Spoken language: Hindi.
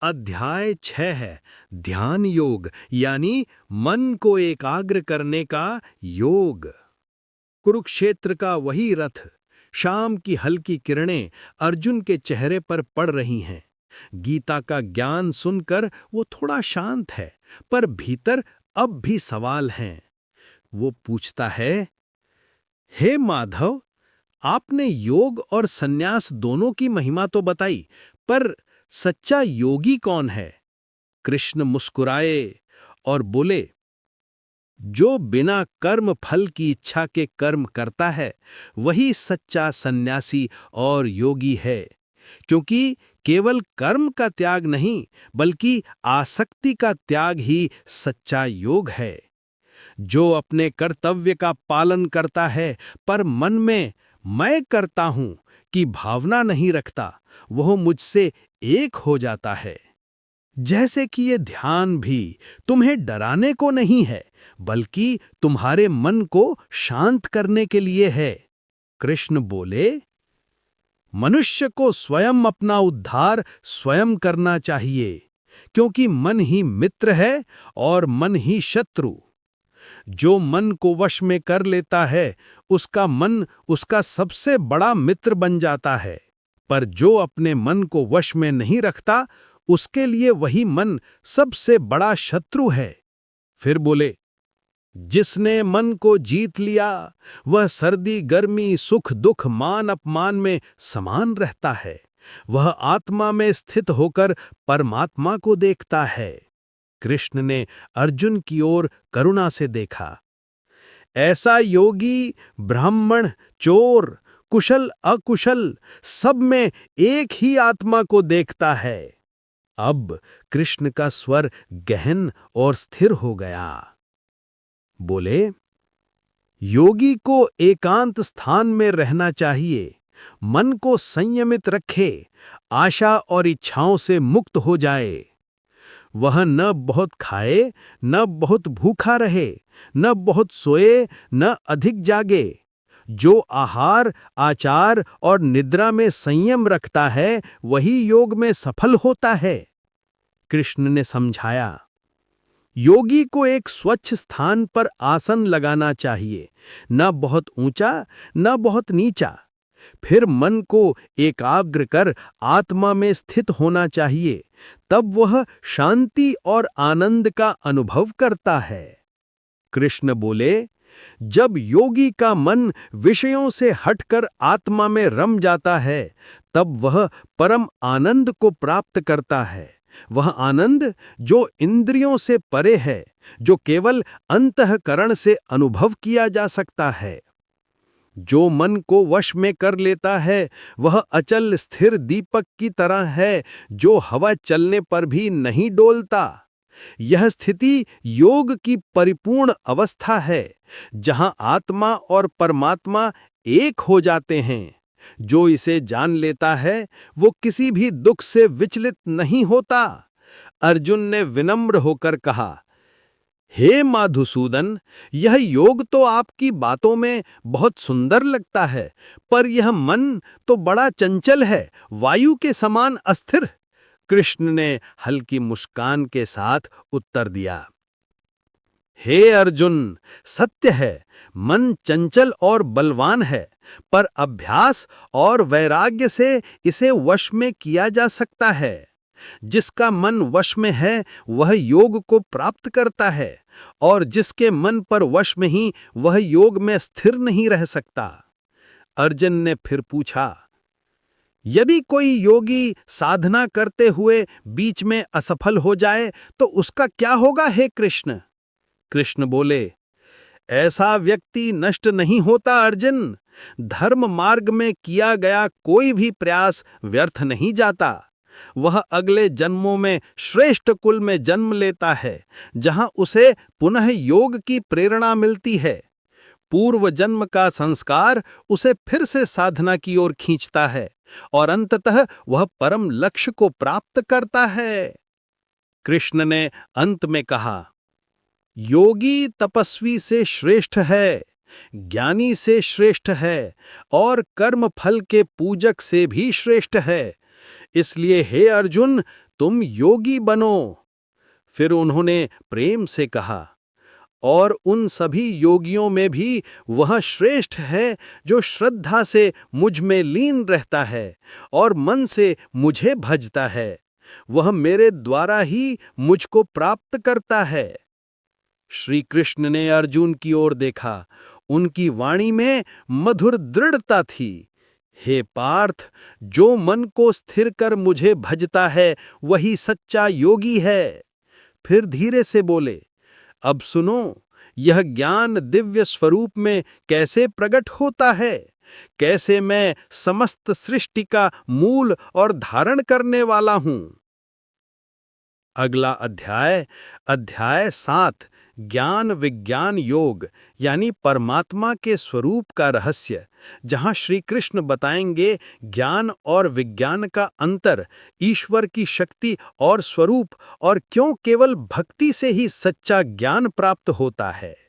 अध्याय 6 है ध्यान योग यानी मन को एकाग्र करने का योग। कुरुक्षेत्र का वही रथ, शाम की हल्की किरणें अर्जुन के चेहरे पर पड़ रही हैं। गीता का ज्ञान सुनकर वो थोड़ा शांत है, पर भीतर अब भी सवाल हैं। वो पूछता है, हे माधव, आपने योग और सन्यास दोनों की महिमा तो बताई, पर सच्चा योगी कौन है? कृष्ण मुस्कुराए और बोले, जो बिना कर्म फल की इच्छा के कर्म करता है, वही सच्चा सन्यासी और योगी है। क्योंकि केवल कर्म का त्याग नहीं, बल्कि आसक्ति का त्याग ही सच्चा योग है। जो अपने कर्तव्य का पालन करता है, पर मन में मैं करता हूं की भावना नहीं रखता, वह मुझसे एक हो जाता है। जैसे कि ये ध्यान भी तुम्हें डराने को नहीं है, बल्कि तुम्हारे मन को शांत करने के लिए है। कृष्ण बोले, मनुष्य को स्वयं अपना उद्धार स्वयं करना चाहिए, क्योंकि मन ही मित्र है और मन ही शत्रु। जो मन को वश में कर लेता है, उसका मन उसका सबसे बड़ा मित्र बन जाता है, पर जो अपने मन को वश में नहीं रखता, उसके लिए वही मन सबसे बड़ा शत्रु है। फिर बोले, जिसने मन को जीत लिया, वह सर्दी गर्मी सुख दुख मान अपमान में समान रहता है। वह आत्मा में स्थित होकर परमात्मा को देखता है। कृष्ण ने अर्जुन की ओर करुणा से देखा। ऐसा योगी ब्राह्मण चोर कुशल अकुशल सब में एक ही आत्मा को देखता है। अब कृष्ण का स्वर गहन और स्थिर हो गया। बोले, योगी को एकांत स्थान में रहना चाहिए, मन को संयमित रखे, आशा और इच्छाओं से मुक्त हो जाए। वह न बहुत खाए, न बहुत भूखा रहे, न बहुत सोए, न अधिक जागे। जो आहार, आचार और निद्रा में संयम रखता है, वही योग में सफल होता है। कृष्ण ने समझाया, योगी को एक स्वच्छ स्थान पर आसन लगाना चाहिए, न बहुत ऊंचा, न बहुत नीचा। फिर मन को एकाग्र कर आत्मा में स्थित होना चाहिए, तब वह शांति और आनंद का अनुभव करता है। कृष्ण बोले, जब योगी का मन विषयों से हटकर आत्मा में रम जाता है, तब वह परम आनंद को प्राप्त करता है। वह आनंद जो इंद्रियों से परे है, जो केवल अंतःकरण से अनुभव किया जा सकता है। जो मन को वश में कर लेता है, वह अचल स्थिर दीपक की तरह है, जो हवा चलने पर भी नहीं डोलता। यह स्थिति योग की परिपूर्ण अवस्था है, जहां आत्मा और परमात्मा एक हो जाते हैं। जो इसे जान लेता है, वो किसी भी दुख से विचलित नहीं होता। अर्जुन ने विनम्र होकर कहा, हे माधुसूदन, यह योग तो आपकी बातों में बहुत सुंदर लगता है, पर यह मन तो बड़ा चंचल है, वायु के समान अस्थिर। कृष्ण ने हल्की मुस्कान के साथ उत्तर दिया, हे अर्जुन, सत्य है, मन चंचल और बलवान है, पर अभ्यास और वैराग्य से इसे वश में किया जा सकता है। जिसका मन वश में है, वह योग को प्राप्त करता है, और जिसके मन पर वश में ही, वह योग में स्थिर नहीं रह सकता। अर्जुन ने फिर पूछा, यदि कोई योगी साधना करते हुए बीच में असफल हो जाए, तो उसका क्या होगा हे कृष्ण? कृष्ण बोले, ऐसा व्यक्ति नष्ट नहीं होता अर्जुन। धर्म मार्ग में किया गया कोई भी प्रयास व्यर्थ नहीं जाता। वह अगले जन्मों में श्रेष्ठ कुल में जन्म लेता है, जहां उसे पुनः योग की प्रेरणा मिलती है। पूर्व जन्म का संस्कार उसे फिर से साधना की ओर खींचता है, और अंततः वह परम लक्ष्य को प्राप्त करता है। कृष्ण ने अंत में कहा, योगी तपस्वी से श्रेष्ठ है, ज्ञानी से श्रेष्ठ है, और कर्म फल के पूजक से भी श्रेष्ठ है। इसलिए हे अर्जुन, तुम योगी बनो। फिर उन्होंने प्रेम से कहा, और उन सभी योगियों में भी वह श्रेष्ठ है जो श्रद्धा से मुझ में लीन रहता है और मन से मुझे भजता है। वह मेरे द्वारा ही मुझको प्राप्त करता है। श्री कृष्ण ने अर्जुन की ओर देखा। उनकी वाणी में मधुर दृढ़ता थी। हे पार्थ, जो मन को स्थिर कर मुझे भजता है वही सच्चा योगी है। फिर धीरे से बोले, अब सुनो, यह ज्ञान दिव्य स्वरूप में कैसे प्रकट होता है, कैसे मैं समस्त सृष्टि का मूल और धारण करने वाला हूं। अगला अध्याय, अध्याय 7, ज्ञान विज्ञान योग यानी परमात्मा के स्वरूप का रहस्य, जहां श्री कृष्ण बताएंगे ज्ञान और विज्ञान का अंतर, ईश्वर की शक्ति और स्वरूप, और क्यों केवल भक्ति से ही सच्चा ज्ञान प्राप्त होता है।